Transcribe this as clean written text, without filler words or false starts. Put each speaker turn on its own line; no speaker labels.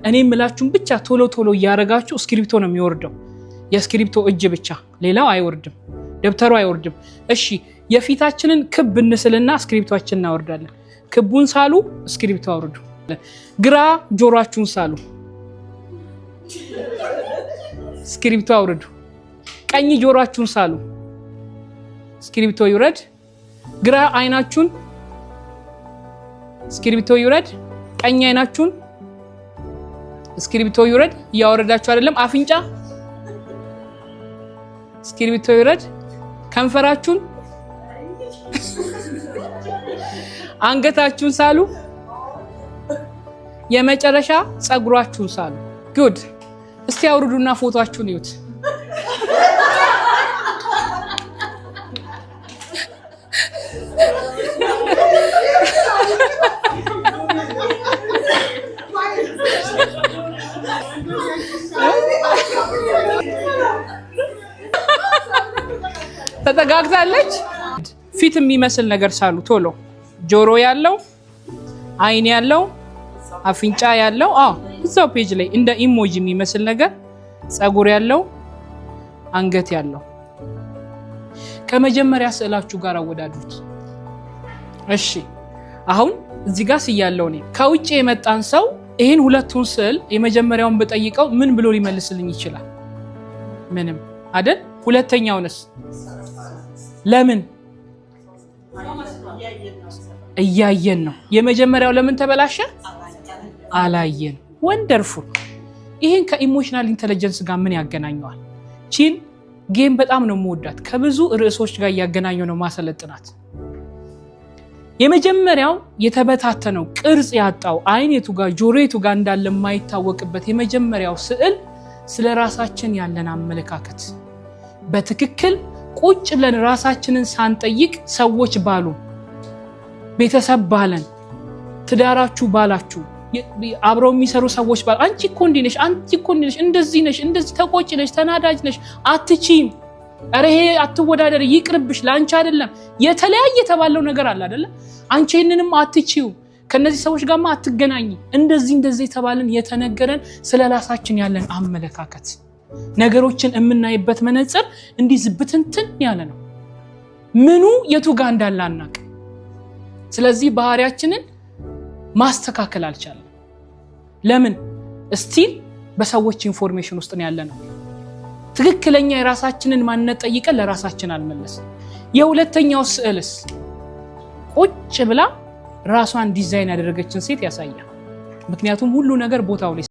እኔ ምላችሁን ብቻ ቶሎ ቶሎ ያረጋችሁ ስክሪፕቶ ነው የሚወርደው የስክሪፕቶ እጅ ብቻ ሌላው አይወርድም ደብተሩ አይወርድም እሺ የፊታችንን ክብ እንስልና ስክሪፕቶአችንን እናወርዳለን ክቡን ሳሉ ስክሪፕቶ አውርዱ ግራ ጆሮአችሁን ሳሉ ስክሪፕቶ አውርዱ ቀኝ ጆሮአችሁን ሳሉ ስክሪፕቶ ይውረድ ግራ አይናችሁን ስክሪፕቶ ይውረድ ቀኝ አይናችሁን ስክሪፕቶ ይውረድ ያወረዳችሁ አይደለም አፍንጫ ስክሪፕቶ ይውረድ ከንፈራችሁን አንገታችሁን ሳሉ የመጨረሻ ጸጉራችሁን ሳሉ ጉድ እስቲ አውርዱና ፎቶአችሁን ይዩት ተጠጋግታለች ፊት የሚመስል ነገር ሳሉ ቶሎ ጆሮ ያለው አይን ያለው አፍንጫ ያለው እዛው ፔጅ ላይ እንደ ኢሞጂ የሚመስል ነገር ጸጉር ያለው አንገት ያለው ከመጀመሪያ ስዕላችሁ ጋር አወዳድሩት እሺ አሁን እዚህ ጋር ሲያለው ነው ከውጪ የመጣን ሰው ይሄን ሁለቱን ስዕል የመጀመሪያውን በጠይቀው ምን ብሎ ሊመልስልኝ ይችላል ምንም አይደል ሁለተኛውንስ ለምን እያየን ነው የመጀመሪያው ለምን ተበላሸ አላየን ወንደርፉል ይሄን ከኢሞሽናል ኢንተለጀንስ ጋር ምን ያገናኘዋል ቺን ጌም በጣም ነው የምወዳት ከብዙ ርዕሶች ጋር ያገናኘው ነው ማሰለጥናት የመጀመሪያው የተበታተነው ቅርጽ ያጣው አይኔቱ ጋር ጆሮቱ ጋር እንዳለ የማይታወቅበት የመጀመሪያው ስዕል ስለ ራሳችን ያለን አመለካከት በትክክል ቁጭ ብለን ራሳችንን ሳንጠይቅ ሰዎች ባሉ ቤተሰብ ባለን ትዳራችሁ ባላችሁ አብረው የሚሰሩ ሰዎች ባል አንቺ እኮ እንዲነሽ አንቺ እኮ እንዲነሽ እንደዚህ ተቆጭ ነሽ ተናዳጅ ነሽ አትቺም አረ ይሄ አትወዳደር ይቅርብሽ ላንቺ አይደለም የተለያየ ተባለው ነገር አለ አይደለ አንቺ እነንም አትቺው ከነዚህ ሰዎች ጋርማ አትገናኝ እንደዚህ ተባልን የተነገረን ስለራሳችን ያለን አመለካከት ነገሮችን እምናይበት መነጽር እንዲህ ዝብትንትን ያለ ነው ምኑ የቱ ጋር እንዳላናቅ ስለዚህ ባህሪያችንን ማስተካከል አልቻለም ለምን ስቲል በሰዎች ኢንፎርሜሽን ውስጥ ነው ያለነው ትክክለኛ የራሳችንን ማንነት ጠይቀን ለራሳችን አልመለስም የሁለተኛው ስዕልስ ቁጭ ብላ ራሷን ዲዛይን ያደረገችን ሴት ያሳያል ምክንያቱም ሁሉ ነገር ቦታው ላይ